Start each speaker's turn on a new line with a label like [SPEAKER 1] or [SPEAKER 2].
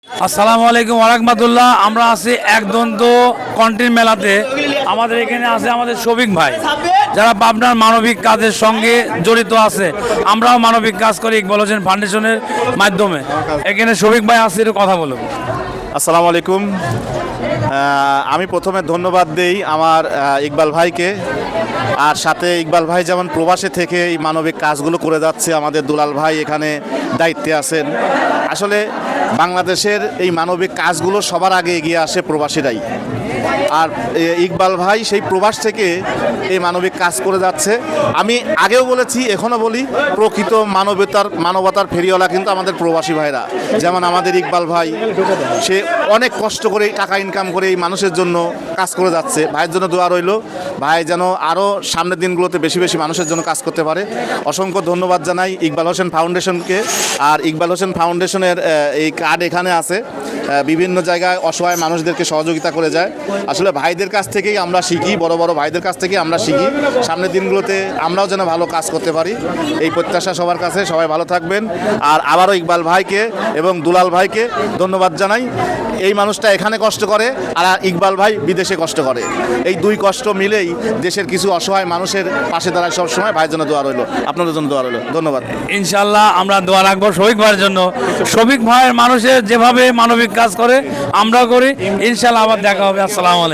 [SPEAKER 1] আসসালামু আলাইকুম ওয়া রাহমাতুল্লাহ। আমরা আছি একদন্ত কন্টেন্ট মেলাতে। আমাদের এখানে আছে আমাদের শফিক ভাই, যারা পাবনার মানবিক কাজের সঙ্গে জড়িত আছে। আমরাও মানবিক কাজ করি ইকবাল হোসেন ফাউন্ডেশনের মাধ্যমে। এখানে শফিক ভাই আছে, একটু কথা বলুন।
[SPEAKER 2] আসসালামু আলাইকুম। আমি প্রথমে ধন্যবাদ দেই আমার ইকবাল ভাইকে, আর সাথে ইকবাল ভাই যেমন প্রবাসে থেকে এই মানবিক কাজগুলো করে যাচ্ছে, আমাদের দুলাল ভাই এখানে দায়িত্বে আছেন। আসলে বাংলাদেশের এই মানবিক কাজগুলো সবার আগে এগিয়ে আসে প্রবাসীরাই, আর ইকবাল ভাই সেই প্রবাস থেকে এই মানবিক কাজ করে যাচ্ছে। আমি আগেও বলেছি, এখনও বলি, প্রকৃত মানবতার ফেরিওয়ালা কিন্তু আমাদের প্রবাসী ভাইরা। যেমন আমাদের ইকবাল ভাই, সে অনেক কষ্ট করে টাকা ইনকাম করে এই মানুষের জন্য কাজ করে যাচ্ছে। ভাইয়ের জন্য দোয়া রইল, ভাই যেন আরও সামনের দিনগুলোতে বেশি বেশি মানুষের জন্য কাজ করতে পারে। অসংখ্য ধন্যবাদ জানাই ইকবাল হোসেন ফাউন্ডেশনকে। আর ইকবাল হোসেন ফাউন্ডেশনের এই কার্ড এখানে আছে, বিভিন্ন জায়গায় অসহায় মানুষদেরকে সহযোগিতা করে যায়। আসলে ভাইদের কাছ থেকেই আমরা শিখি, বড় বড় ভাইদের কাছ থেকেই আমরা শিখি। সামনের দিনগুলোতে আমরাও যেন ভালো কাজ করতে পারি, এই প্রত্যাশা সবার কাছে। সবাই ভালো থাকবেন। আর আবারও ইকবাল ভাইকে এবং দুলাল ভাইকে ধন্যবাদ জানাই। এই মানুষটা এখানে কষ্ট করে, আর ইকবাল ভাই বিদেশে কষ্ট করে। এই দুই কষ্ট মিলেই দেশের কিছু অসহায় মানুষের পাশে দাঁড়ায় সব সময়। ভাইয়ের জন্য দোয়া রইল, আপনাদের জন্য দোয়া রইল। ধন্যবাদ।
[SPEAKER 1] ইনশাল্লাহ আমরা দোয়া রাখবো শফিক ভাইয়ের জন্য। শফিক ভাইয়ের মানুষের যেভাবে মানবিক কাজ করে আমরাও করি। ইনশাল্লাহ আবার দেখা হবে। আসসালামু আলাইকুম।